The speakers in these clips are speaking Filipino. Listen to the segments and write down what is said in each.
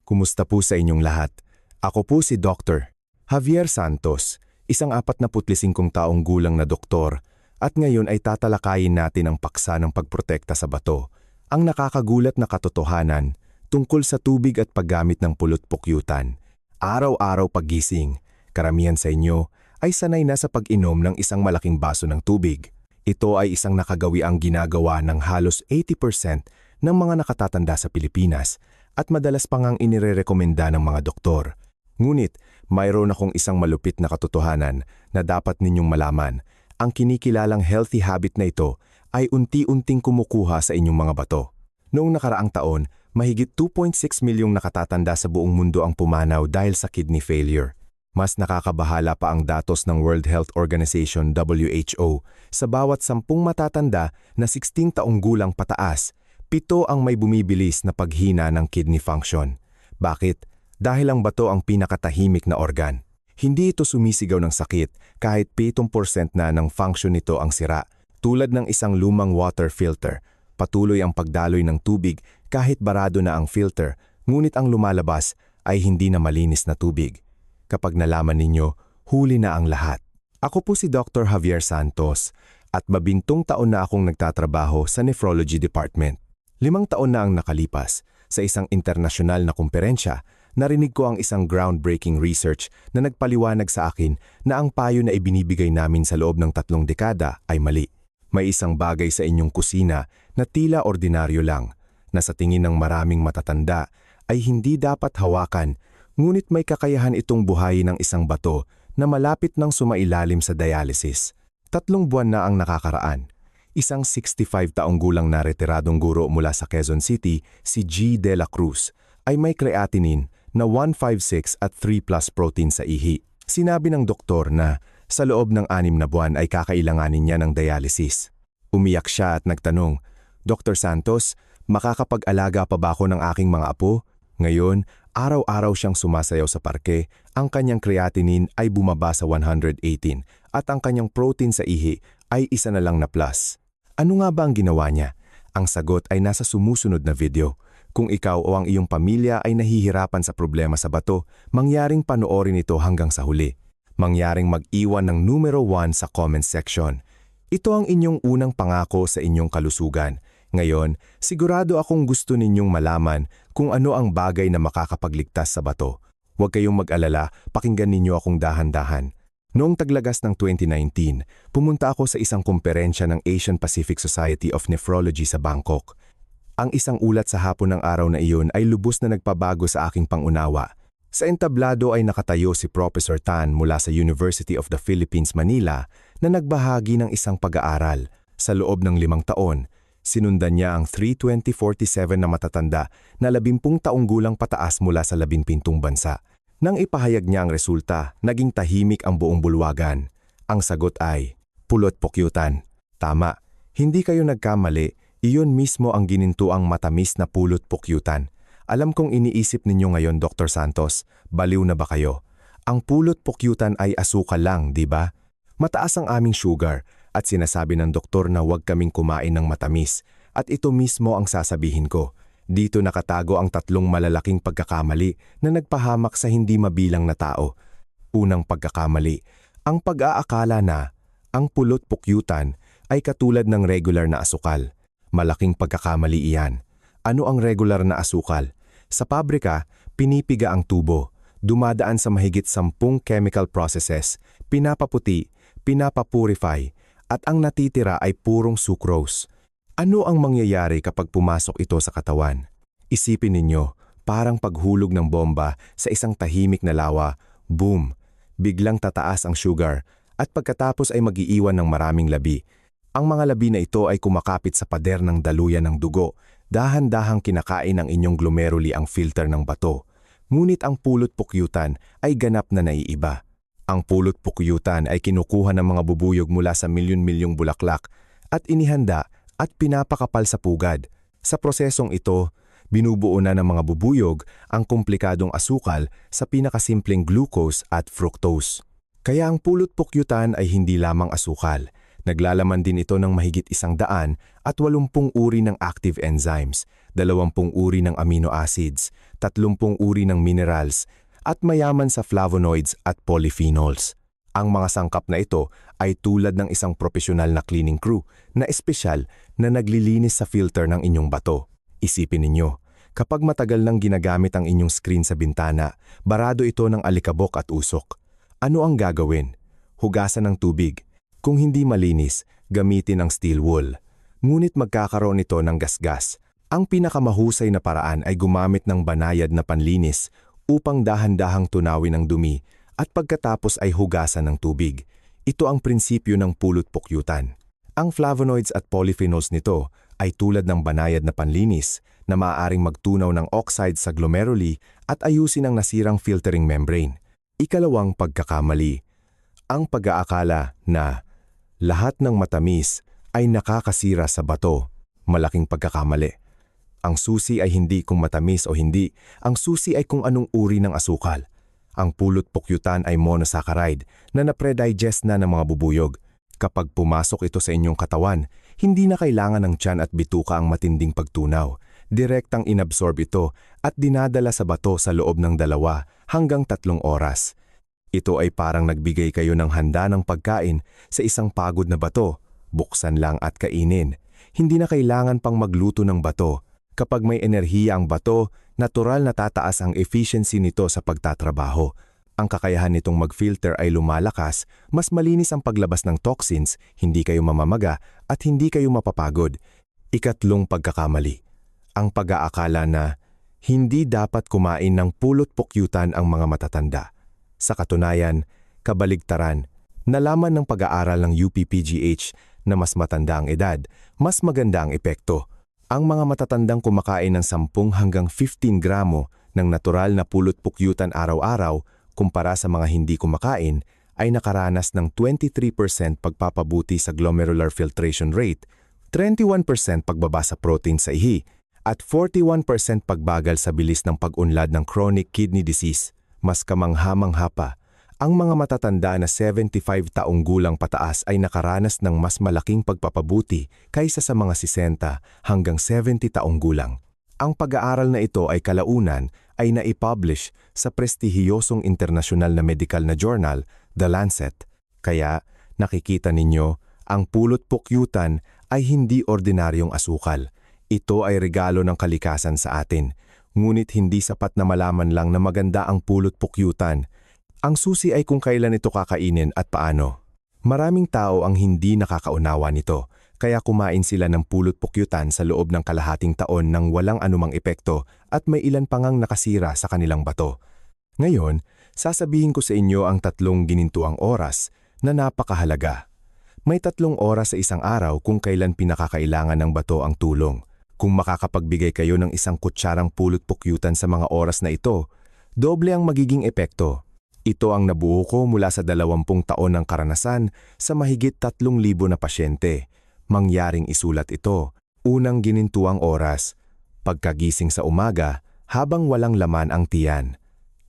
Kumusta po sa inyong lahat? Ako po si Dr. Javier Santos, isang 45 taong gulang na doktor, at ngayon ay tatalakayin natin ang paksa ng pagprotekta sa bato, ang nakakagulat na katotohanan tungkol sa tubig at paggamit ng pulot-pukyutan. Araw-araw paggising, karamihan sa inyo ay sanay na sa pag-inom ng isang malaking baso ng tubig. Ito ay isang nakagawiang ginagawa ng halos 80% ng mga nakatatanda sa Pilipinas at madalas pa ngang inirerekomenda ng mga doktor. Ngunit, mayroon akong isang malupit na katotohanan na dapat ninyong malaman. Ang kinikilalang healthy habit na ito ay unti-unting kumukuha sa inyong mga bato. Noong nakaraang taon, mahigit 2.6 milyong nakatatanda sa buong mundo ang pumanaw dahil sa kidney failure. Mas nakakabahala pa ang datos ng World Health Organization WHO. Sa bawat 10 matatanda na 16 taong gulang pataas, 7 ang may bumibilis na paghina ng kidney function. Bakit? Dahil ang bato ang pinakatahimik na organ. Hindi ito sumisigaw ng sakit kahit 7% na ng function nito ang sira. Tulad ng isang lumang water filter, patuloy ang pagdaloy ng tubig kahit barado na ang filter, ngunit ang lumalabas ay hindi na malinis na tubig. Kapag nalaman ninyo, huli na ang lahat. Ako po si Dr. Javier Santos at 12 taon na akong nagtatrabaho sa Nephrology Department. 5 taon na ang nakalipas, sa isang internasyonal na kumperensya, narinig ko ang isang groundbreaking research na nagpaliwanag sa akin na ang payo na ibinibigay namin sa loob ng 3 dekada ay mali. May isang bagay sa inyong kusina na tila ordinaryo lang, na sa tingin ng maraming matatanda ay hindi dapat hawakan, ngunit may kakayahan itong buhayin ng isang bato na malapit nang sumailalim sa dialysis. 3 buwan na ang nakakaraan. Isang 65 taong gulang na retiradong guro mula sa Quezon City, si G. De La Cruz, ay may creatinine na 156 at 3+ protein sa ihi. Sinabi ng doktor na sa loob ng 6 na buwan ay kakailanganin niya ng dialysis. Umiyak siya at nagtanong, "Dr. Santos, makakapag-alaga pa ba ako ng aking mga apo?" Ngayon, araw-araw siyang sumasayaw sa parke, ang kanyang creatinine ay bumaba sa 118 at ang kanyang protein sa ihi ay 1 na lang na plus. Ano nga ba ang ginawa niya? Ang sagot ay nasa sumusunod na video. Kung ikaw o ang iyong pamilya ay nahihirapan sa problema sa bato, mangyaring panoorin ito hanggang sa huli. Mangyaring mag-iwan ng numero 1 sa comment section. Ito ang inyong unang pangako sa inyong kalusugan. Ngayon, sigurado akong gusto ninyong malaman kung ano ang bagay na makakapagligtas sa bato. Huwag kayong mag-alala, pakinggan ninyo akong dahan-dahan. Noong taglagas ng 2019, pumunta ako sa isang kumperensya ng Asian Pacific Society of Nephrology sa Bangkok. Ang isang ulat sa hapon ng araw na iyon ay lubos na nagpabago sa aking pangunawa. Sa entablado ay nakatayo si Professor Tan mula sa University of the Philippines, Manila, na nagbahagi ng isang pag-aaral. Sa loob ng 5 taon, sinundan niya ang 32047 na matatanda na 10 taong gulang pataas mula sa 17 bansa. Nang ipahayag niya ang resulta, naging tahimik ang buong bulwagan. Ang sagot ay, pulot-pukyutan. Tama, hindi kayo nagkamali, iyon mismo ang ginintuang matamis na pulot-pukyutan. Alam kong iniisip ninyo ngayon, Dr. Santos, baliw na ba kayo? Ang pulot-pukyutan ay asukal lang, di ba? Mataas ang aming sugar at sinasabi ng doktor na huwag kaming kumain ng matamis. At ito mismo ang sasabihin ko. Dito nakatago ang 3 malalaking pagkakamali na nagpahamak sa hindi mabilang na tao. Unang pagkakamali, ang pag-aakala na ang pulot-pukyutan ay katulad ng regular na asukal. Malaking pagkakamali iyan. Ano ang regular na asukal? Sa pabrika, pinipiga ang tubo, dumadaan sa mahigit 10 chemical processes, pinapaputi, pinapapurify, at ang natitira ay purong sucrose. Ano ang mangyayari kapag pumasok ito sa katawan? Isipin ninyo, parang paghulog ng bomba sa isang tahimik na lawa, boom! Biglang tataas ang sugar at pagkatapos ay mag-iiwan ng maraming labi. Ang mga labi na ito ay kumakapit sa pader ng daluyan ng dugo, dahan-dahang kinakain ng inyong glomeruli ang filter ng bato. Ngunit ang pulot-pukyutan ay ganap na naiiba. Ang pulot-pukyutan ay kinukuha ng mga bubuyog mula sa milyon-milyong bulaklak at inihanda at pinapakapal sa pugad. Sa prosesong ito, binubuo na ng mga bubuyog ang komplikadong asukal sa pinakasimpleng glucose at fructose. Kaya ang pulot-pukyutan ay hindi lamang asukal, Naglalaman din ito ng mahigit 180 uri ng active enzymes, 20 uri ng amino acids, 30 uri ng minerals, at mayaman sa flavonoids at polyphenols. Ang mga sangkap na ito ay tulad ng isang profesional na cleaning crew na espesyal na naglilinis sa filter ng inyong bato. Isipin ninyo, kapag matagal nang ginagamit ang inyong screen sa bintana, barado ito ng alikabok at usok. Ano ang gagawin? Hugasan ng tubig. Kung hindi malinis, gamitin ang steel wool. Ngunit magkakaroon ito ng gasgas. Ang pinakamahusay na paraan ay gumamit ng banayad na panlinis upang dahan-dahang tunawin ang dumi at pagkatapos ay hugasan ng tubig. Ito ang prinsipyo ng pulot-pukyutan. Ang flavonoids at polyphenols nito ay tulad ng banayad na panlinis na maaaring magtunaw ng oxide sa glomeruli at ayusin ang nasirang filtering membrane. Ikalawang pagkakamali. Ang pag-aakala na lahat ng matamis ay nakakasira sa bato. Malaking pagkakamali. Ang susi ay hindi kung matamis o hindi, ang susi ay kung anong uri ng asukal. Ang pulot-pukyutan ay monosaccharide na napredigest na ng mga bubuyog. Kapag pumasok ito sa inyong katawan, hindi na kailangan ng tiyan at bituka ang matinding pagtunaw. Direktang inabsorb ito at dinadala sa bato sa loob ng 2 hanggang 3 oras. Ito ay parang nagbigay kayo ng handa ng pagkain sa isang pagod na bato. Buksan lang at kainin. Hindi na kailangan pang magluto ng bato. Kapag may enerhiya ang bato, natural na tataas ang efficiency nito sa pagtatrabaho. Ang kakayahan nitong mag-filter ay lumalakas, mas malinis ang paglabas ng toxins, hindi kayo mamamaga at hindi kayo mapapagod. Ikatlong pagkakamali. Ang pag-aakala na hindi dapat kumain ng pulot-pukyutan ang mga matatanda. Sa katunayan, kabaligtaran, nalaman ng pag-aaral ng UPPGH na mas matanda ang edad, mas maganda ang epekto. Ang mga matatandang kumakain ng 10 hanggang 15 gramo ng natural na pulot-pukyutan araw-araw kumpara sa mga hindi kumakain ay nakaranas ng 23% pagpapabuti sa glomerular filtration rate, 21% pagbaba sa protein sa ihi, at 41% pagbagal sa bilis ng pag-unlad ng chronic kidney disease. Mas kamangha-mangha pa, ang mga matatanda na 75 taong gulang pataas ay nakaranas ng mas malaking pagpapabuti kaysa sa mga 60 hanggang 70 taong gulang. Ang pag-aaral na ito ay kalaunan ay naipublish sa prestihiyosong internasyonal na medical na journal, The Lancet. Kaya, nakikita ninyo, ang pulot-pukyutan ay hindi ordinaryong asukal. Ito ay regalo ng kalikasan sa atin. Ngunit hindi sapat na malaman lang na maganda ang pulot-pukyutan. Ang susi ay kung kailan ito kakainin at paano. Maraming tao ang hindi nakakaunawa nito, kaya kumain sila ng pulot-pukyutan sa loob ng kalahating taon nang walang anumang epekto at may ilan pang nakasira sa kanilang bato. Ngayon, sasabihin ko sa inyo ang 3 ginintuang oras na napakahalaga. May 3 oras sa isang araw kung kailan pinakakailangan ng bato ang tulong. Kung makakapagbigay kayo ng 1 kutsarang pulot-pukyutan sa mga oras na ito, doble ang magiging epekto. Ito ang nabuo ko mula sa 20 taon ng karanasan sa mahigit 3,000 na pasyente. Mangyaring isulat ito. Unang ginintuang oras, pagkagising sa umaga habang walang laman ang tiyan.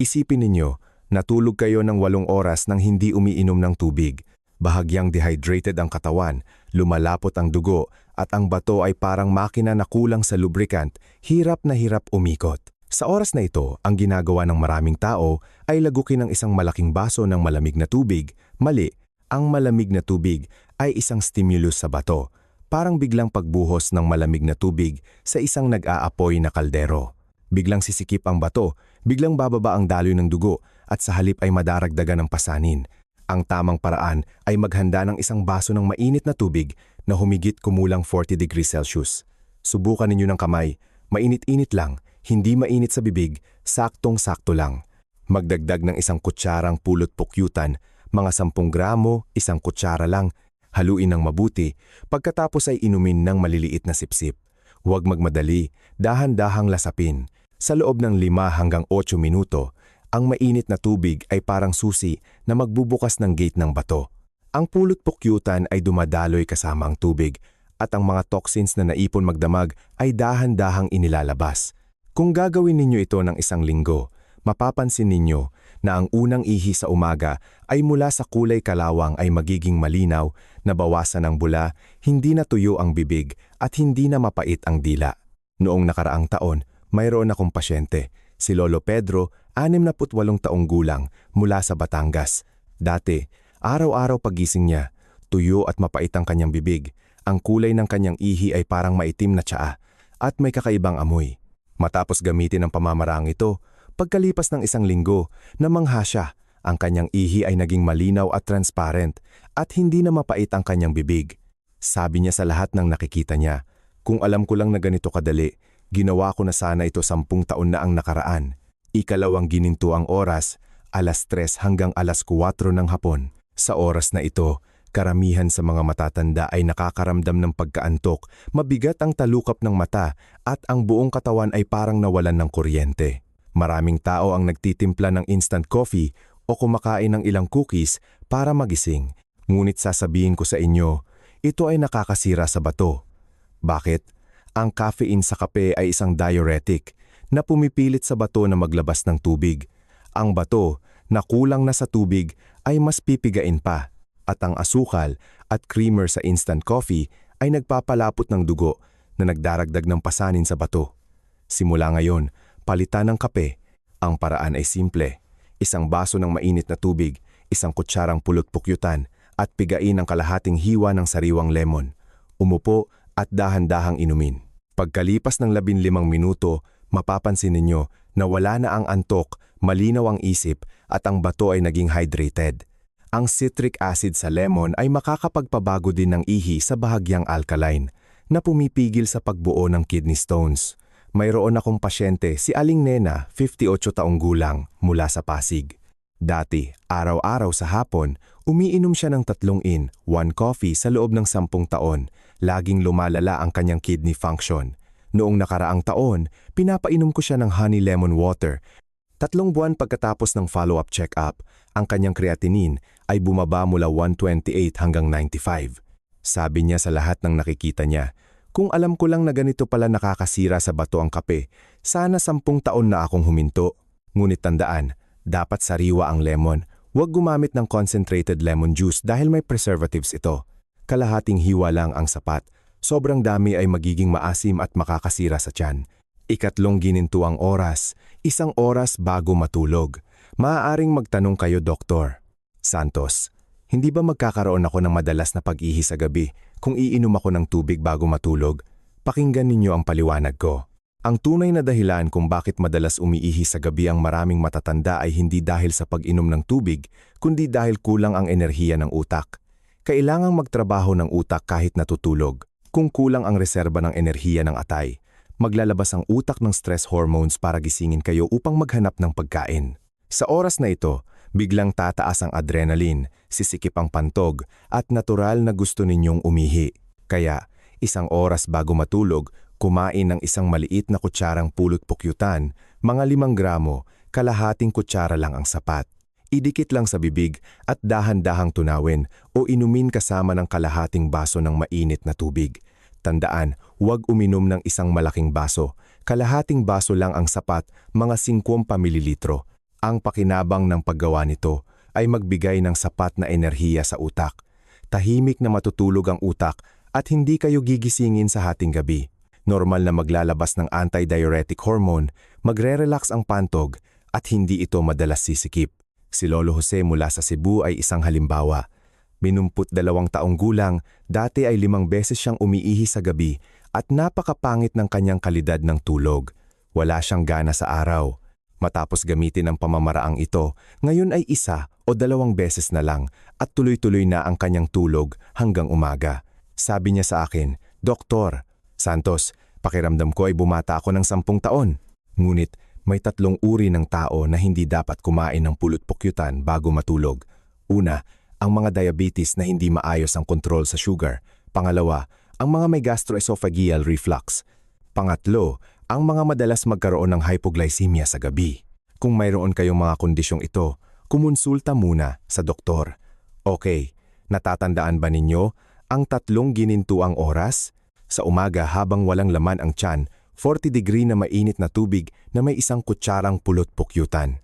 Isipin ninyo, natulog kayo ng 8 oras nang hindi umiinom ng tubig. Bahagyang dehydrated ang katawan, lumalapot ang dugo, at ang bato ay parang makina na kulang sa lubricant, hirap na hirap umikot. Sa oras na ito, ang ginagawa ng maraming tao ay lagukin ng isang malaking baso ng malamig na tubig. Mali, ang malamig na tubig ay isang stimulus sa bato, parang biglang pagbuhos ng malamig na tubig sa isang nag-aapoy na kaldero. Biglang sisikip ang bato, biglang bababa ang daloy ng dugo, at sa halip ay madaragdagan ng pasanin. Ang tamang paraan ay maghanda ng isang baso ng mainit na tubig na humigit kumulang 40 degrees Celsius. Subukan ninyo ng kamay, mainit-init lang, hindi mainit sa bibig, saktong-sakto lang. Magdagdag ng 1 kutsarang pulot-pukyutan, mga 10 gramo, 1 kutsara lang, haluin ng mabuti, pagkatapos ay inumin ng maliliit na sipsip. Huwag magmadali, dahan-dahang lasapin. Sa loob ng 5 hanggang 8 minuto, ang mainit na tubig ay parang susi na magbubukas ng gate ng bato. Ang pulot-pukyutan ay dumadaloy kasama ang tubig at ang mga toxins na naipon magdamag ay dahan-dahang inilalabas. Kung gagawin ninyo ito ng 1 linggo, mapapansin ninyo na ang unang ihi sa umaga ay mula sa kulay kalawang ay magiging malinaw, nabawasan ang bula, hindi na tuyo ang bibig at hindi na mapait ang dila. Noong nakaraang taon, mayroon akong pasyente, si Lolo Pedro, 68 taong gulang, mula sa Batangas. Dati, araw-araw pagising niya, tuyo at mapait ang kanyang bibig. Ang kulay ng kanyang ihi ay parang maitim na tsaa at may kakaibang amoy. Matapos gamitin ang pamamaraang ito, pagkalipas ng isang linggo, namangha siya. Ang kanyang ihi ay naging malinaw at transparent at hindi na mapait ang kanyang bibig. Sabi niya sa lahat ng nakikita niya, "Kung alam ko lang na ganito kadali, ginawa ko na sana ito 10 taon na ang nakaraan." Ikalawang gininto ang oras, 3:00 hanggang 4:00 ng hapon. Sa oras na ito, karamihan sa mga matatanda ay nakakaramdam ng pagkaantok, mabigat ang talukap ng mata at ang buong katawan ay parang nawalan ng kuryente. Maraming tao ang nagtitimpla ng instant coffee o kumakain ng ilang cookies para magising. Ngunit sasabihin ko sa inyo, ito ay nakakasira sa bato. Bakit? Ang caffeine sa kape ay isang diuretic na pumipilit sa bato na maglabas ng tubig. Ang bato na kulang na sa tubig ay mas pipigain pa. At ang asukal at creamer sa instant coffee ay nagpapalapot ng dugo na nagdaragdag ng pasanin sa bato. Simula ngayon, palitan ng kape. Ang paraan ay simple. Isang baso ng mainit na tubig, isang kutsarang pulot pukyutan, at pigain ang kalahating hiwa ng sariwang lemon. Umupo at dahan-dahang inumin. Pagkalipas ng 15 minuto, mapapansin ninyo na wala na ang antok, malinaw ang isip, at ang bato ay naging hydrated. Ang citric acid sa lemon ay makakapagpabago din ng ihi sa bahagyang alkaline na pumipigil sa pagbuo ng kidney stones. Mayroon akong pasyente, si Aling Nena, 58 taong gulang, mula sa Pasig. Dati, araw-araw sa hapon, umiinom siya ng 3-in-1 coffee sa loob ng 10 taon. Laging lumalala ang kanyang kidney function. Noong nakaraang taon, pinapainom ko siya ng honey lemon water. 3 buwan pagkatapos ng follow-up check-up, ang kanyang creatinine ay bumaba mula 128 hanggang 95. Sabi niya sa lahat ng nakikita niya, "Kung alam ko lang na ganito pala nakakasira sa bato ang kape, sana 10 taon na akong huminto." Ngunit tandaan, dapat sariwa ang lemon. Huwag gumamit ng concentrated lemon juice dahil may preservatives ito. Kalahating hiwa lang ang sapat. Sobrang dami ay magiging maasim at makakasira sa tiyan. Ikatlong gininto ang oras, 1 oras bago matulog. Maaaring magtanong kayo, Doktor Santos, hindi ba magkakaroon ako ng madalas na pag-ihi sa gabi kung iinom ako ng tubig bago matulog? Pakinggan ninyo ang paliwanag ko. Ang tunay na dahilan kung bakit madalas umiihi sa gabi ang maraming matatanda ay hindi dahil sa pag-inom ng tubig, kundi dahil kulang ang enerhiya ng utak. Kailangang magtrabaho ng utak kahit natutulog. Kung kulang ang reserba ng enerhiya ng atay, maglalabas ang utak ng stress hormones para gisingin kayo upang maghanap ng pagkain. Sa oras na ito, biglang tataas ang adrenaline, sisikip ang pantog, at natural na gusto ninyong umihi. Kaya, 1 oras bago matulog, kumain ng isang maliit na kutsarang pulot pukyutan, mga 5 gramo, kalahating kutsara lang ang sapat. Idikit lang sa bibig at dahan-dahang tunawin o inumin kasama ng kalahating baso ng mainit na tubig. Tandaan, huwag uminom ng isang malaking baso. Kalahating baso lang ang sapat, mga 50 mililitro. Ang pakinabang ng paggawa nito ay magbigay ng sapat na enerhiya sa utak. Tahimik na matutulog ang utak at hindi kayo gigisingin sa hating gabi. Normal na maglalabas ng anti-diuretic hormone, magre-relax ang pantog at hindi ito madalas sisikip. Si Lolo Jose mula sa Cebu ay isang halimbawa. 52 taong gulang, dati ay 5 beses siyang umiihi sa gabi at napakapangit ng kanyang kalidad ng tulog. Wala siyang gana sa araw. Matapos gamitin ang pamamaraang ito, ngayon ay 1 o 2 beses na lang at tuloy-tuloy na ang kanyang tulog hanggang umaga. Sabi niya sa akin, "Doktor Santos, pakiramdam ko ay bumata ako ng 10 taon. Ngunit may 3 uri ng tao na hindi dapat kumain ng pulot pukyutan bago matulog. Una, ang mga diabetes na hindi maayos ang kontrol sa sugar. Pangalawa, ang mga may gastroesophageal reflux. Pangatlo, ang mga madalas magkaroon ng hypoglycemia sa gabi. Kung mayroon kayong mga kondisyong ito, kumonsulta muna sa doktor." Okay, natatandaan ba ninyo ang 3 ginintuang oras? Sa umaga habang walang laman ang tiyan, 40 degree na mainit na tubig na may 1 kutsarang pulot pukyutan.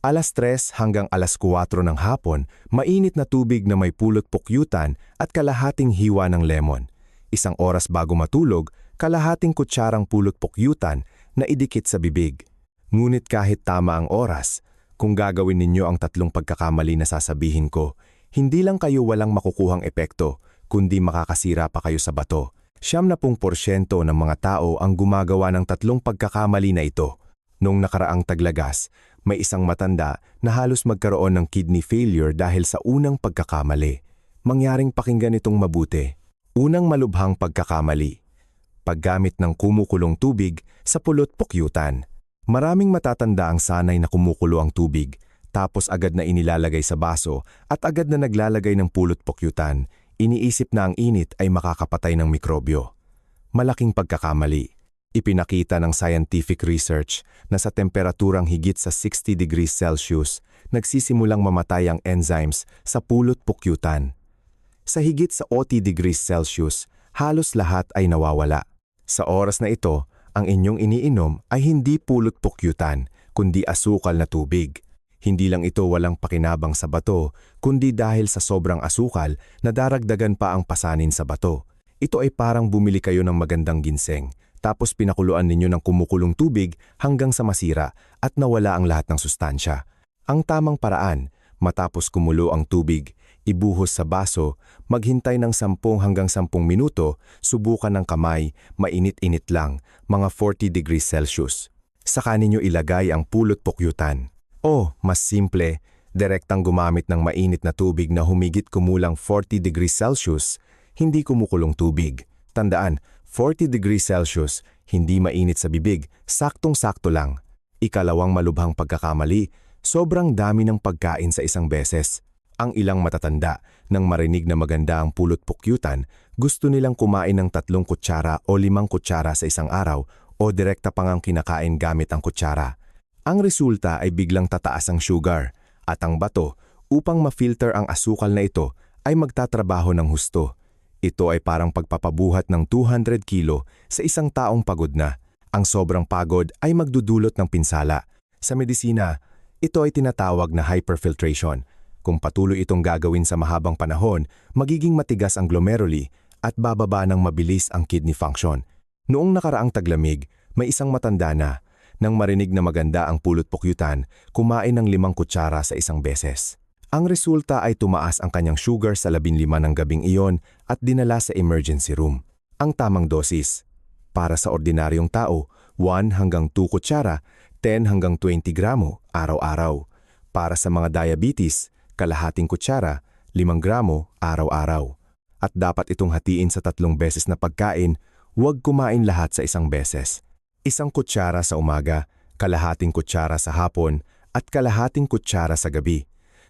Alas 3 hanggang alas 4 ng hapon, mainit na tubig na may pulot pukyutan at kalahating hiwa ng lemon. Isang oras bago matulog, kalahating kutsarang pulot pukyutan na idikit sa bibig. Ngunit kahit tama ang oras, kung gagawin ninyo ang 3 pagkakamali na sasabihin ko, hindi lang kayo walang makukuhang epekto, kundi makakasira pa kayo sa bato. 70% ng mga tao ang gumagawa ng 3 pagkakamali na ito. Noong nakaraang taglagas, may isang matanda na halos magkaroon ng kidney failure dahil sa unang pagkakamali. Mangyaring pakinggan itong mabuti. Unang malubhang pagkakamali. Paggamit ng kumukulong tubig sa pulot pukyutan. Maraming matatanda ang sanay na kumukulo ang tubig, tapos agad na inilalagay sa baso at agad na naglalagay ng pulot pukyutan. Iniisip na ang init ay makakapatay ng mikrobyo. Malaking pagkakamali. Ipinakita ng scientific research na sa temperaturang higit sa 60 degrees Celsius, nagsisimulang mamatay ang enzymes sa pulot pukyutan. Sa higit sa 80 degrees Celsius, halos lahat ay nawawala. Sa oras na ito, ang inyong iniinom ay hindi pulot pukyutan, kundi asukal na tubig. Hindi lang ito walang pakinabang sa bato, kundi dahil sa sobrang asukal, nadaragdagan pa ang pasanin sa bato. Ito ay parang bumili kayo ng magandang ginseng, tapos pinakuluan ninyo ng kumukulong tubig hanggang sa masira at nawala ang lahat ng sustansya. Ang tamang paraan, matapos kumulo ang tubig, ibuhos sa baso, maghintay ng 10 hanggang 10 minuto, subukan ng kamay, mainit-init lang, mga 40 degrees Celsius. Saka ninyo ilagay ang pulot pukyutan. O, mas simple, direktang gumamit ng mainit na tubig na humigit kumulang 40 degrees Celsius, hindi kumukulong tubig. Tandaan, 40 degrees Celsius, hindi mainit sa bibig, saktong-sakto lang. Ikalawang malubhang pagkakamali, sobrang dami ng pagkain sa isang beses. Ang ilang matatanda, nang marinig na maganda ang pulot pukyutan, gusto nilang kumain ng 3 kutsara o 5 kutsara sa isang araw o direkta pang ang kinakain gamit ang kutsara. Ang resulta ay biglang tataas ang sugar at ang bato, upang ma-filter ang asukal na ito, ay magtatrabaho ng husto. Ito ay parang pagpapabuhat ng 200 kilo sa isang taong pagod na. Ang sobrang pagod ay magdudulot ng pinsala. Sa medisina, ito ay tinatawag na hyperfiltration. Kung patuloy itong gagawin sa mahabang panahon, magiging matigas ang glomeruli at bababa ng mabilis ang kidney function. Noong nakaraang taglamig, may isang matanda na, nang marinig na maganda ang pulot pukyutan, kumain ng 5 kutsara sa isang beses. Ang resulta ay tumaas ang kanyang sugar sa 15 ng gabing iyon at dinala sa emergency room. Ang tamang dosis. Para sa ordinaryong tao, 1 hanggang 2 kutsara, 10 hanggang 20 gramo, araw-araw. Para sa mga diabetes, kalahating kutsara, 5 gramo, araw-araw. At dapat itong hatiin sa 3 beses na pagkain, huwag kumain lahat sa isang beses. 1 kutsara sa umaga, kalahating kutsara sa hapon, at kalahating kutsara sa gabi.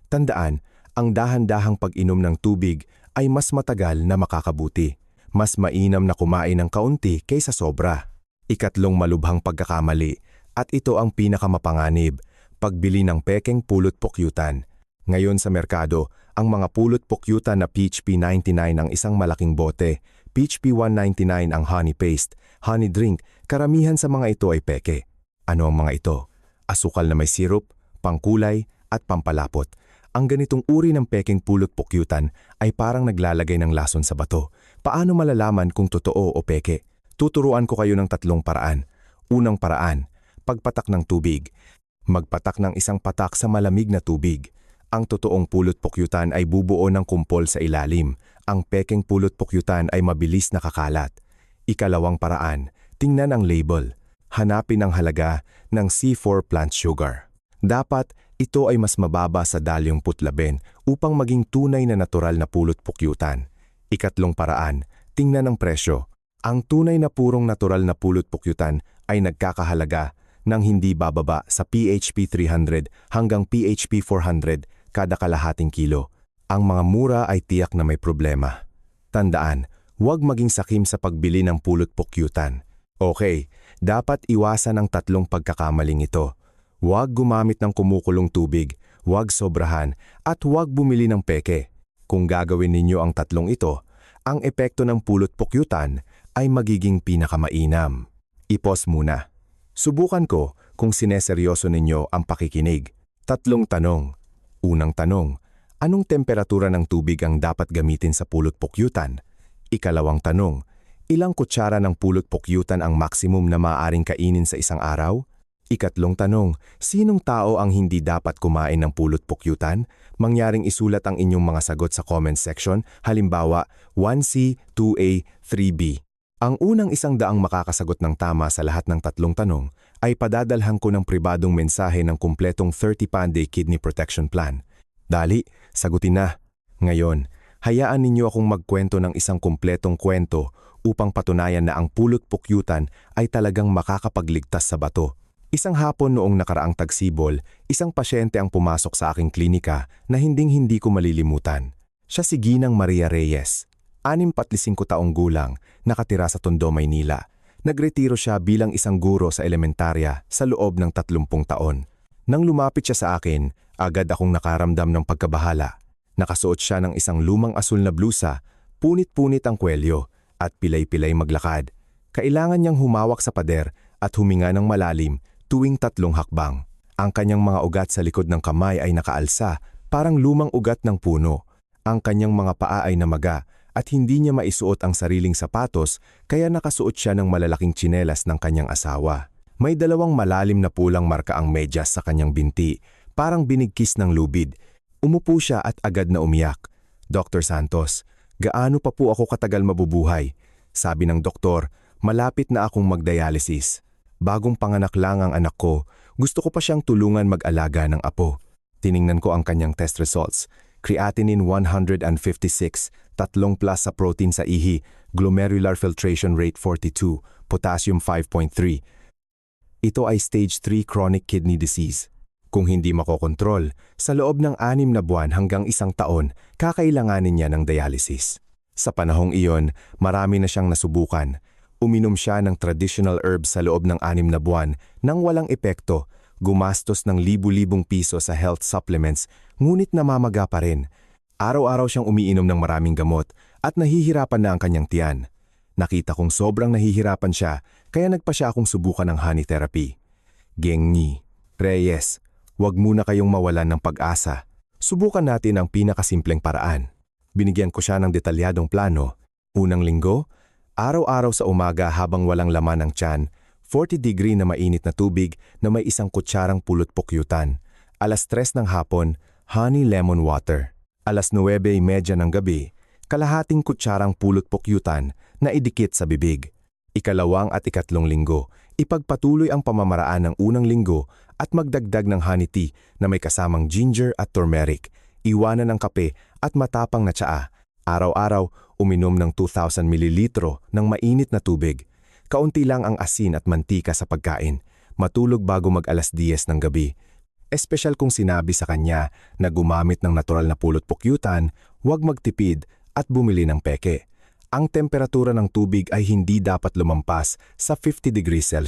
Tandaan, ang dahan-dahang pag-inom ng tubig ay mas matagal na makakabuti. Mas mainam na kumain ng kaunti kaysa sobra. Ikatlong malubhang pagkakamali, at ito ang pinakamapanganib, pagbili ng pekeng pulot pukyutan. Ngayon sa merkado, ang mga pulot pukyutan na PHP 99 ang isang malaking bote, PHP 199 ang honey paste, honey drink, karamihan sa mga ito ay peke. Ano ang mga ito? Asukal na may sirup, pangkulay, at pampalapot. Ang ganitong uri ng pekeng pulot pukyutan ay parang naglalagay ng lason sa bato. Paano malalaman kung totoo o peke? Tuturuan ko kayo ng 3 paraan. Unang paraan, pagpatak ng tubig. Magpatak ng 1 patak sa malamig na tubig. Ang totoong pulot pukyutan ay bubuo ng kumpol sa ilalim. Ang pekeng pulot pukyutan ay mabilis nakakalat. Ikalawang paraan, tingnan ang label. Hanapin ang halaga ng C4 plant sugar. Dapat ito ay mas mababa sa 20 upang maging tunay na natural na pulot pukyutan. Ikatlong paraan, tingnan ang presyo. Ang tunay na purong natural na pulot pukyutan ay nagkakahalaga ng hindi bababa sa PHP 300 hanggang PHP 400 kada kalahating kilo. Ang mga mura ay tiyak na may problema. Tandaan, huwag maging sakim sa pagbili ng pulot pukyutan. Okay, dapat iwasan ang 3 pagkakamaling ito. Huwag gumamit ng kumukulong tubig, huwag sobrahan, at huwag bumili ng peke. Kung gagawin ninyo ang 3 ito, ang epekto ng pulot pukyutan ay magiging pinakamainam. I-pause muna. Subukan ko kung sineseryoso ninyo ang pakikinig. Tatlong tanong. Unang tanong, anong temperatura ng tubig ang dapat gamitin sa pulot-pukyutan? Ikalawang tanong, ilang kutsara ng pulot-pukyutan ang maximum na maaaring kainin sa isang araw? Ikatlong tanong, sinong tao ang hindi dapat kumain ng pulot-pukyutan? Mangyaring isulat ang inyong mga sagot sa comment section, halimbawa 1C, 2A, 3B. Ang unang 100 makakasagot ng tama sa lahat ng tatlong tanong ay padadalhan ko ng pribadong mensahe ng kumpletong 30-day kidney protection plan. Dali, sagutin na. Ngayon, hayaan ninyo akong magkwento ng isang kumpletong kwento upang patunayan na ang pulot-pukyutan ay talagang makakapagligtas sa bato. Isang hapon noong nakaraang tagsibol, isang pasyente ang pumasok sa aking klinika na hinding-hindi ko malilimutan. Siya si Ginang Maria Reyes, 65 taong gulang, nakatira sa Tondo, Maynila. Nagretiro siya bilang isang guro sa elementarya sa loob ng 30 taon. Nang lumapit siya sa akin, agad akong nakaramdam ng pagkabahala. Nakasuot siya ng isang lumang asul na blusa, punit-punit ang kwelyo, at pilay-pilay maglakad. Kailangan niyang humawak sa pader at huminga ng malalim tuwing 3 hakbang. Ang kanyang mga ugat sa likod ng kamay ay nakaalsa, parang lumang ugat ng puno. Ang kanyang mga paa ay namaga at hindi niya maisuot ang sariling sapatos kaya nakasuot siya ng malalaking tsinelas ng kanyang asawa. May 2 malalim na pulang marka ang medyas sa kanyang binti, parang binigkis ng lubid. Umupo siya at agad na umiyak. Dr. Santos, gaano pa po ako katagal mabubuhay? Sabi ng doktor, malapit na akong magdialysis. Bagong panganak lang ang anak ko, gusto ko pa siyang tulungan mag-alaga ng apo. Tiningnan ko ang kanyang test results. Creatinine 156, 3+ sa protein sa ihi, glomerular filtration rate 42, potassium 5.3. Ito ay stage 3 chronic kidney disease. Kung hindi makokontrol, sa loob ng 6 na buwan hanggang 1 taon, kakailanganin niya ng dialysis. Sa panahong iyon, marami na siyang nasubukan. Uminom siya ng traditional herbs sa loob ng 6 na buwan nang walang epekto, gumastos ng libu-libong piso sa health supplements, ngunit namamaga pa rin. Araw-araw siyang umiinom ng maraming gamot at nahihirapan na ang kanyang tiyan. Nakita kong sobrang nahihirapan siya, kaya nagpa siya akong subukan ng honey therapy. Gengi, Reyes, huwag muna kayong mawalan ng pag-asa. Subukan natin ang pinakasimpleng paraan. Binigyan ko siya ng detalyadong plano. Unang linggo, araw-araw sa umaga habang walang laman ang tiyan, 40° na mainit na tubig na may 1 kutsarang pulot-pukyutan. 3:00 ng hapon, honey lemon water. 9:30 ng gabi, kalahating kutsarang pulot-pukyutan na idikit sa bibig. Ikalawang at ikatlong linggo, ipagpatuloy ang pamamaraan ng unang linggo at magdagdag ng honey tea na may kasamang ginger at turmeric, iwanan ng kape at matapang na tsaa. Araw-araw, uminom ng 2,000 ml ng mainit na tubig. Kaunti lang ang asin at mantika sa pagkain. Matulog bago mag-10 ng gabi. Espesyal kung sinabi sa kanya na gumamit ng natural na pulot-pukyutan, huwag magtipid at bumili ng peke. Ang temperatura ng tubig ay hindi dapat lumampas sa 50°C.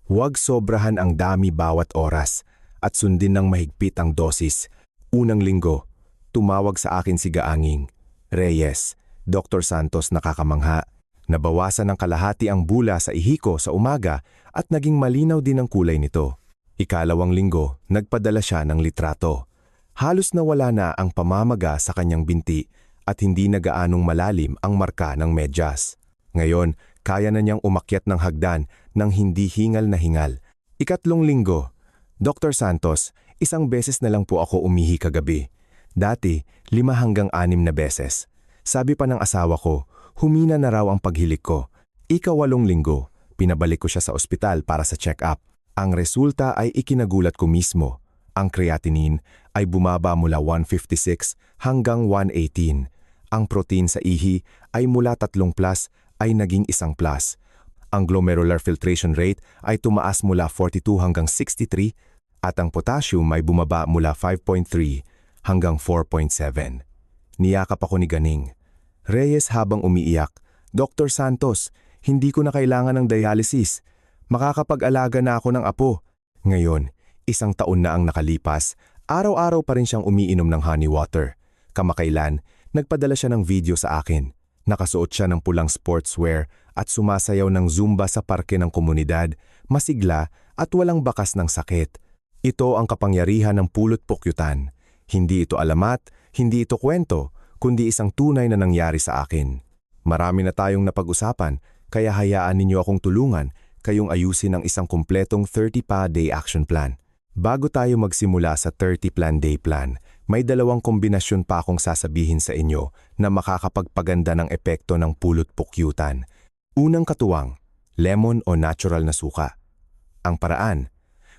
Huwag sobrahan ang dami bawat oras at sundin ng mahigpit ang dosis. Unang linggo, tumawag sa akin si Gaanging. Reyes, Dr. Santos, nakakamangha. Nabawasan ng kalahati ang bula sa ihi ko sa umaga at naging malinaw din ang kulay nito. Ikalawang linggo, nagpadala siya ng litrato. Halos nawala na ang pamamaga sa kanyang binti at hindi na gaanong malalim ang marka ng medyas. Ngayon, kaya na niyang umakyat ng hagdan nang hindi hingal na hingal. Ikatlong linggo, Dr. Santos, 1 beses na lang po ako umihi kagabi. Dati, 5 hanggang 6 na beses. Sabi pa ng asawa ko, humina na raw ang paghilik ko. Ika-8 linggo, pinabalik ko siya sa ospital para sa check-up. Ang resulta ay ikinagulat ko mismo. Ang creatinine ay bumaba mula 156 hanggang 118. Ang protein sa ihi ay mula 3+ ay naging 1+. Ang glomerular filtration rate ay tumaas mula 42 hanggang 63 at ang potassium ay bumaba mula 5.3 hanggang 4.7. Niyakap ako ni Ganing. Reyes habang umiiyak, Dr. Santos, hindi ko na kailangan ng dialysis. Makakapag-alaga na ako ng apo. Ngayon, 1 taon na ang nakalipas, araw-araw pa rin siyang umiinom ng honey water. Kamakailan, nagpadala siya ng video sa akin. Nakasuot siya ng pulang sportswear at sumasayaw ng Zumba sa parke ng komunidad, masigla at walang bakas ng sakit. Ito ang kapangyarihan ng pulot pukyutan. Hindi ito alamat, hindi ito kwento, kundi isang tunay na nangyari sa akin. Marami na tayong napag-usapan, kaya hayaan ninyo akong tulungan kayong ayusin ang isang kumpletong 30-day action plan. Bago tayo magsimula sa 30 day plan, may dalawang kombinasyon pa akong sasabihin sa inyo na makakapagpaganda ng epekto ng pulot pukyutan. Unang katuwang, lemon o natural na suka. Ang paraan,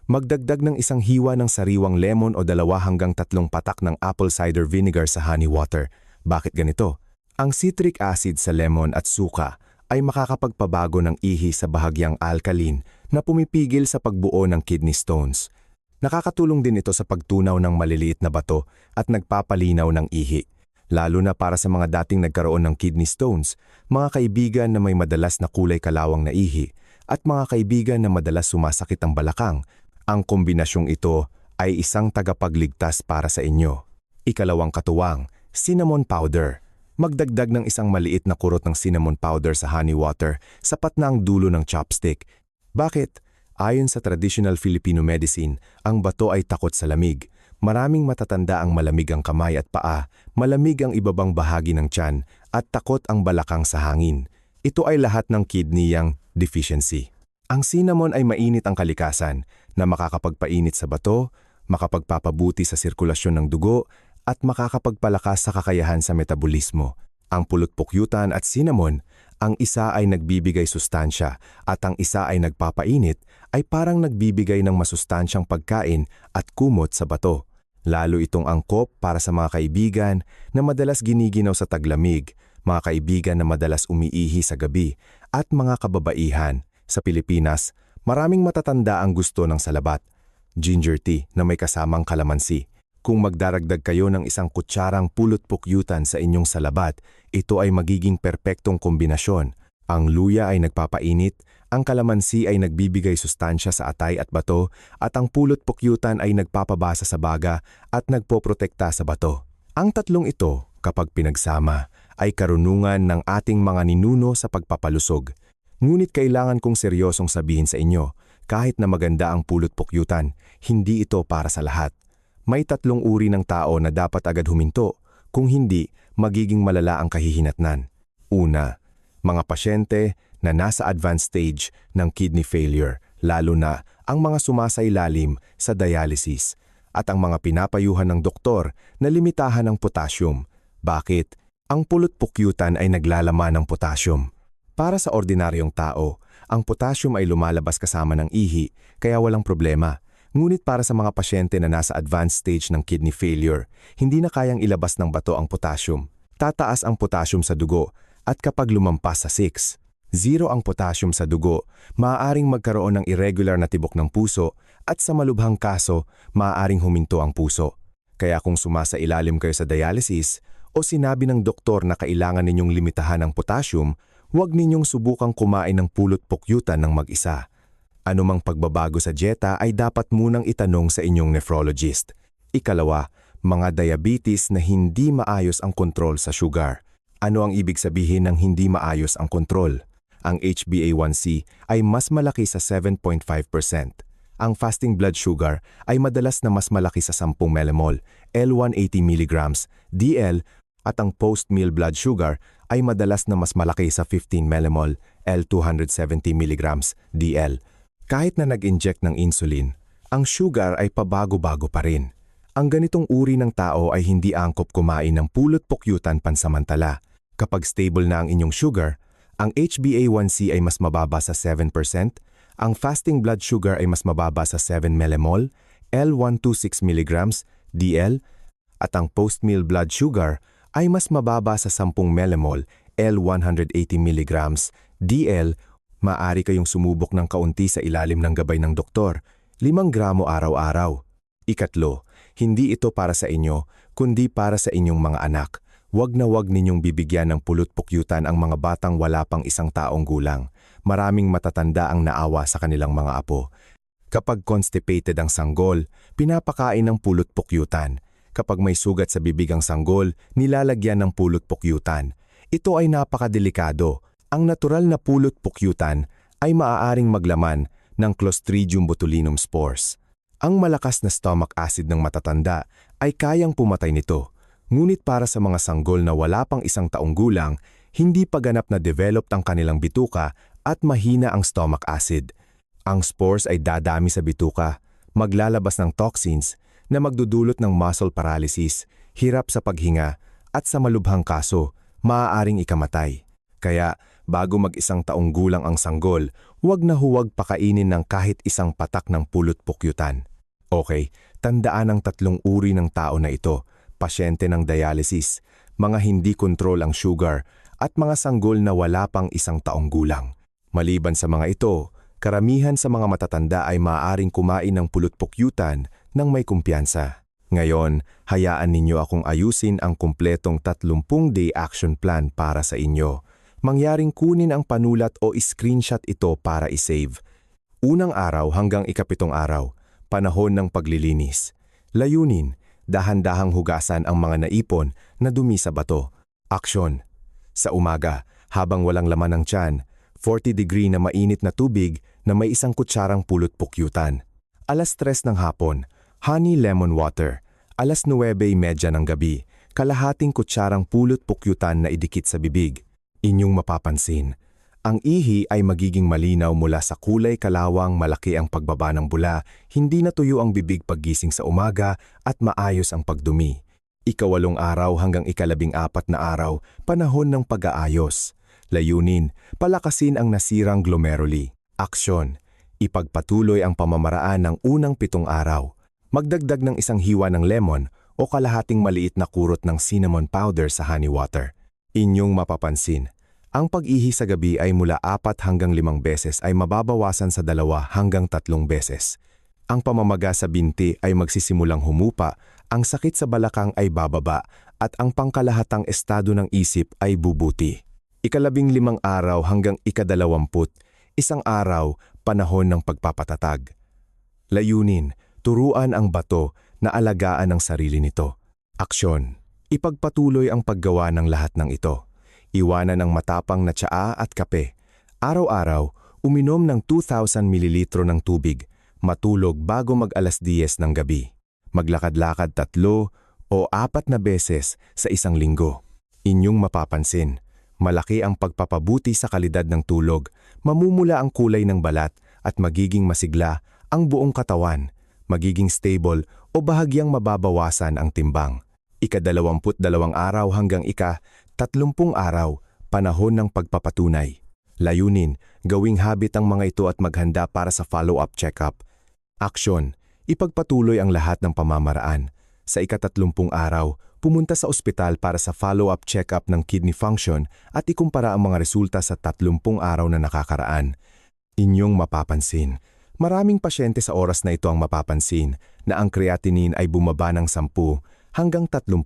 magdagdag ng isang hiwa ng sariwang lemon o 2 hanggang 3 patak ng apple cider vinegar sa honey water. Bakit ganito? Ang citric acid sa lemon at suka ay makakapagpabago ng ihi sa bahagyang alkaline na pumipigil sa pagbuo ng kidney stones. Nakakatulong din ito sa pagtunaw ng maliliit na bato at nagpapalinaw ng ihi. Lalo na para sa mga dating nagkaroon ng kidney stones, mga kaibigan na may madalas na kulay kalawang na ihi, at mga kaibigan na madalas sumasakit ang balakang. Ang kombinasyong ito ay isang tagapagligtas para sa inyo. Ikalawang katuwang, cinnamon powder. Magdagdag ng isang maliit na kurot ng cinnamon powder sa honey water, sapat na ang dulo ng chopstick. Bakit? Ayon sa traditional Filipino medicine, ang bato ay takot sa lamig. Maraming matatanda ang malamig ang kamay at paa, malamig ang ibabang bahagi ng tiyan, at takot ang balakang sa hangin. Ito ay lahat ng kidneyang deficiency. Ang cinnamon ay mainit ang kalikasan na makakapagpainit sa bato, makapagpapabuti sa sirkulasyon ng dugo, at makakapagpalakas sa kakayahan sa metabolismo. Ang pulot pukyutan at cinnamon, ang isa ay nagbibigay sustansya at ang isa ay nagpapainit, ay parang nagbibigay ng masustansyang pagkain at kumot sa bato. Lalo itong angkop para sa mga kaibigan na madalas giniginaw sa taglamig, mga kaibigan na madalas umiihi sa gabi, at mga kababaihan. Sa Pilipinas, maraming matatanda ang gusto ng salabat, ginger tea na may kasamang kalamansi. Kung magdaragdag kayo ng isang kutsarang pulot pukyutan sa inyong salabat, ito ay magiging perpektong kombinasyon. Ang luya ay nagpapainit, ang kalamansi ay nagbibigay sustansya sa atay at bato, at ang pulot pukyutan ay nagpapabasa sa baga at nagpoprotekta sa bato. Ang tatlong ito, kapag pinagsama, ay karunungan ng ating mga ninuno sa pagpapalusog. Ngunit kailangan kong seryosong sabihin sa inyo, kahit na maganda ang pulot pukyutan, hindi ito para sa lahat. May 3 uri ng tao na dapat agad huminto, kung hindi, magiging malala ang kahihinatnan. Una, mga pasyente na nasa advanced stage ng kidney failure, lalo na ang mga sumasailalim sa dialysis, at ang mga pinapayuhan ng doktor na limitahan ng potassium. Bakit? Ang pulot pukyutan ay naglalaman ng potassium. Para sa ordinaryong tao, ang potassium ay lumalabas kasama ng ihi, kaya walang problema. Ngunit para sa mga pasyente na nasa advanced stage ng kidney failure, hindi na kayang ilabas ng bato ang potassium. Tataas ang potassium sa dugo, at kapag lumampas sa 6, 0 ang potassium sa dugo, maaaring magkaroon ng irregular na tibok ng puso, at sa malubhang kaso, maaaring huminto ang puso. Kaya kung sumasailalim kayo sa dialysis, o sinabi ng doktor na kailangan ninyong limitahan ang potassium, huwag ninyong subukang kumain ng pulot pukyutan ng mag-isa. Anumang pagbabago sa dieta ay dapat munang itanong sa inyong nephrologist. Ikalawa, mga diabetes na hindi maayos ang kontrol sa sugar. Ano ang ibig sabihin ng hindi maayos ang kontrol? Ang HbA1c ay mas malaki sa 7.5%. Ang fasting blood sugar ay madalas na mas malaki sa 10 mmol, L180 mg, DL, at ang post-meal blood sugar ay madalas na mas malaki sa 15 mmol, L270 mg, DL. Kahit na nag-inject ng insulin, ang sugar ay pabago-bago pa rin. Ang ganitong uri ng tao ay hindi angkop kumain ng pulot pukyutan pansamantala. Kapag stable na ang inyong sugar, ang HbA1c ay mas mababa sa 7%, ang fasting blood sugar ay mas mababa sa 7 mmol, L126 mg, DL, at ang post-meal blood sugar ay mas mababa sa 10 mmol, L180 mg, DL. Maaari kayong sumubok ng kaunti sa ilalim ng gabay ng doktor, 5 gramo araw-araw. Ikatlo, hindi ito para sa inyo, kundi para sa inyong mga anak. Wag na wag ninyong bibigyan ng pulot pukyutan ang mga batang wala pang 1 taong gulang. Maraming matatanda ang naawa sa kanilang mga apo. Kapag constipated ang sanggol, pinapakain ng pulot pukyutan. Kapag may sugat sa bibig ang sanggol, nilalagyan ng pulot pukyutan. Ito ay napakadelikado. Ang natural na pulot pukyutan ay maaaring maglaman ng Clostridium botulinum spores. Ang malakas na stomach acid ng matatanda ay kayang pumatay nito, ngunit para sa mga sanggol na wala pang 1 taong gulang, hindi pa ganap na developed ang kanilang bituka at mahina ang stomach acid. Ang spores ay dadami sa bituka, maglalabas ng toxins na magdudulot ng muscle paralysis, hirap sa paghinga, at sa malubhang kaso, maaaring ikamatay. Kaya, bago mag-1 taong gulang ang sanggol, huwag na huwag pakainin ng kahit 1 patak ng pulot pukyutan. Okay, tandaan ang 3 uri ng tao na ito: pasyente ng dialysis, mga hindi kontrol ang sugar, at mga sanggol na wala pang 1 taong gulang. Maliban sa mga ito, karamihan sa mga matatanda ay maaaring kumain ng pulot pukyutan ng may kumpiyansa. Ngayon, hayaan ninyo akong ayusin ang kumpletong 30-day action plan para sa inyo. Mangyaring kunin ang panulat o screenshot ito para isave. Unang araw hanggang ika-7 araw, panahon ng paglilinis. Layunin, dahan-dahang hugasan ang mga naipon na dumi sa bato. Aksyon. Sa umaga, habang walang laman ng tiyan, 40-degree na mainit na tubig na may 1 kutsarang pulot pukyutan. Alas 3 ng hapon, honey lemon water. Alas 9:30 ng gabi, kalahating kutsarang pulot pukyutan na idikit sa bibig. Inyong mapapansin, ang ihi ay magiging malinaw mula sa kulay kalawang, malaki ang pagbaba ng bula, hindi natuyo ang bibig paggising sa umaga, at maayos ang pagdumi. Ika-8 araw hanggang ika-14 na araw, panahon ng pag-aayos. Layunin, palakasin ang nasirang glomeruli. Aksyon, ipagpatuloy ang pamamaraan ng unang 7 araw. Magdagdag ng 1 hiwa ng lemon o kalahating maliit na kurot ng cinnamon powder sa honey water. Inyong mapapansin, ang pag-ihi sa gabi ay mula 4 hanggang 5 beses ay mababawasan sa 2 hanggang 3 beses. Ang pamamaga sa binti ay magsisimulang humupa, ang sakit sa balakang ay bababa, at ang pangkalahatang estado ng isip ay bubuti. Ika-15 araw hanggang ika-20, 1 araw, panahon ng pagpapatatag. Layunin, turuan ang bato na alagaan ang sarili nito. Aksyon, ipagpatuloy ang paggawa ng lahat ng ito. Iwanan ang matapang na tsaa at kape. Araw-araw, uminom ng 2,000 ml ng tubig. Matulog bago mag-alas 10 ng gabi. Maglakad-lakad 3 o 4 na beses sa 1 linggo. Inyong mapapansin, malaki ang pagpapabuti sa kalidad ng tulog, mamumula ang kulay ng balat at magiging masigla ang buong katawan, magiging stable o bahagyang mababawasan ang timbang. Ika-22 araw hanggang ika-30 araw, panahon ng pagpapatunay. Layunin, gawing habit ang mga ito at maghanda para sa follow-up check-up. Aksyon, ipagpatuloy ang lahat ng pamamaraan. Sa ika-30 araw, pumunta sa ospital para sa follow-up check-up ng kidney function at ikumpara ang mga resulta sa 30 araw na nakakaraan. Inyong mapapansin, maraming pasyente sa oras na ito ang mapapansin na ang creatinine ay bumaba ng 10 hanggang 30,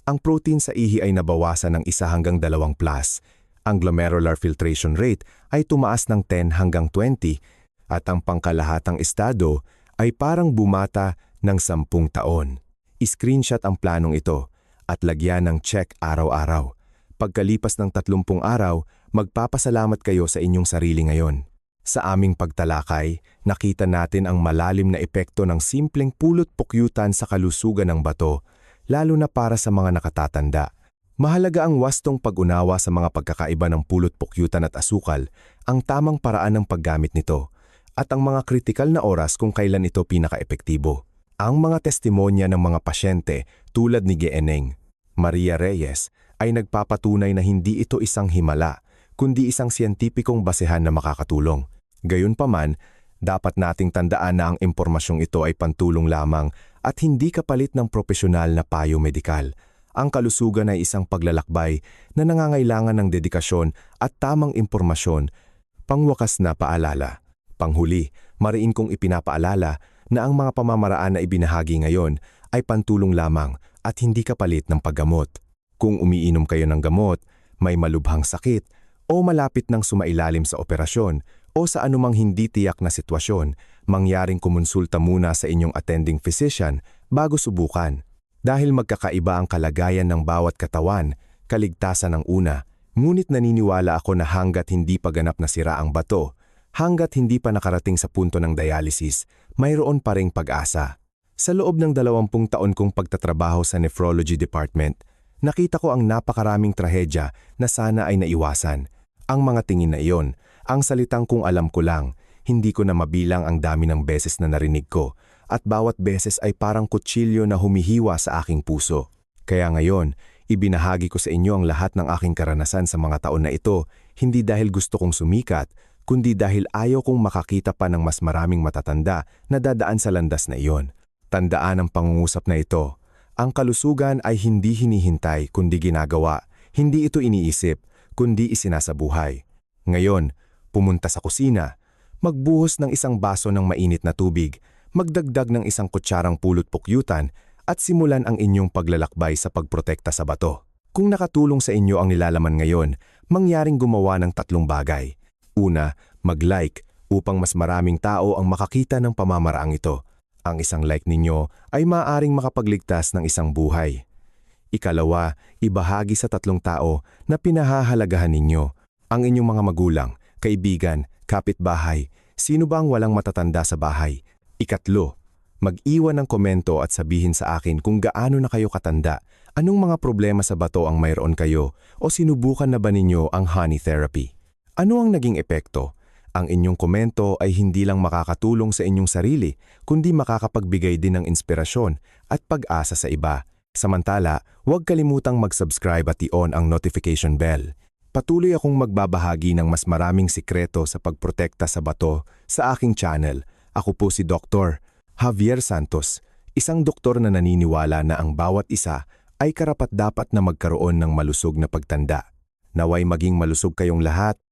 ang protein sa ihi ay nabawasan ng 1 hanggang 2 plus, ang glomerular filtration rate ay tumaas ng 10 hanggang 20, at ang pangkalahatang estado ay parang bumata ng 10 taon. I-screenshot ang planong ito at lagyan ng check araw-araw. Pagkalipas ng 30 araw, magpapasalamat kayo sa inyong sarili ngayon. Sa aming pagtalakay, nakita natin ang malalim na epekto ng simpleng pulot pukyutan sa kalusugan ng bato, lalo na para sa mga nakatatanda. Mahalaga ang wastong pag-unawa sa mga pagkakaiba ng pulot pukyutan at asukal, ang tamang paraan ng paggamit nito, at ang mga kritikal na oras kung kailan ito pinaka-epektibo. Ang mga testimonya ng mga pasyente tulad ni Geeneng Maria Reyes ay nagpapatunay na hindi ito isang himala, kundi isang siyentipikong basehan na makakatulong. Gayunpaman, dapat nating tandaan na ang impormasyong ito ay pantulong lamang at hindi kapalit ng propesyonal na payo medikal. Ang kalusugan ay isang paglalakbay na nangangailangan ng dedikasyon at tamang impormasyon. Pangwakas na paalala. Panghuli, mariin kong ipinapaalala na ang mga pamamaraan na ibinahagi ngayon ay pantulong lamang at hindi kapalit ng paggamot. Kung umiinom kayo ng gamot, may malubhang sakit, o malapit ng sumailalim sa operasyon, o sa anumang hindi tiyak na sitwasyon, mangyaring kumonsulta muna sa inyong attending physician bago subukan. Dahil magkakaiba ang kalagayan ng bawat katawan, kaligtasan ang una, ngunit naniniwala ako na hanggat hindi pa ganap na sira ang bato, Hanggat hindi pa nakarating sa punto ng dialysis, mayroon pa ring pag-asa. Sa loob ng 20 taon kong pagtatrabaho sa nephrology department, nakita ko ang napakaraming trahedya na sana ay naiwasan. Ang mga tingin na iyon, ang salitang kung alam ko lang, hindi ko na mabilang ang dami ng beses na narinig ko, at bawat beses ay parang kutsilyo na humihiwa sa aking puso. Kaya ngayon, ibinahagi ko sa inyo ang lahat ng aking karanasan sa mga taon na ito, hindi dahil gusto kong sumikat, kundi dahil ayaw kong makakita pa ng mas maraming matatanda na dadaan sa landas na iyon. Tandaan ang pangungusap na ito. Ang kalusugan ay hindi hinihintay kundi ginagawa. Hindi ito iniisip, kundi isinasabuhay. Ngayon, pumunta sa kusina, magbuhos ng isang baso ng mainit na tubig, magdagdag ng isang kutsarang pulot pukyutan, at simulan ang inyong paglalakbay sa pagprotekta sa bato. Kung nakatulong sa inyo ang nilalaman ngayon, mangyaring gumawa ng 3 bagay. Una, mag-like upang mas maraming tao ang makakita ng pamamaraang ito. Ang isang like ninyo ay maaaring makapagligtas ng isang buhay. Ikalawa, ibahagi sa 3 tao na pinahahalagahan ninyo. Ang inyong mga magulang, kaibigan, kapitbahay, sino ba ang walang matatanda sa bahay? Ikatlo, mag-iwan ng komento at sabihin sa akin kung gaano na kayo katanda, anong mga problema sa bato ang mayroon kayo o sinubukan na ba ninyo ang honey therapy. Ano ang naging epekto? Ang inyong komento ay hindi lang makakatulong sa inyong sarili, kundi makakapagbigay din ng inspirasyon at pag-asa sa iba. Samantala, huwag kalimutang mag-subscribe at i-on ang notification bell. Patuloy akong magbabahagi ng mas maraming sikreto sa pagprotekta sa bato sa aking channel. Ako po si Dr. Javier Santos, isang doktor na naniniwala na ang bawat isa ay karapat-dapat na magkaroon ng malusog na pagtanda. Naway maging malusog kayong lahat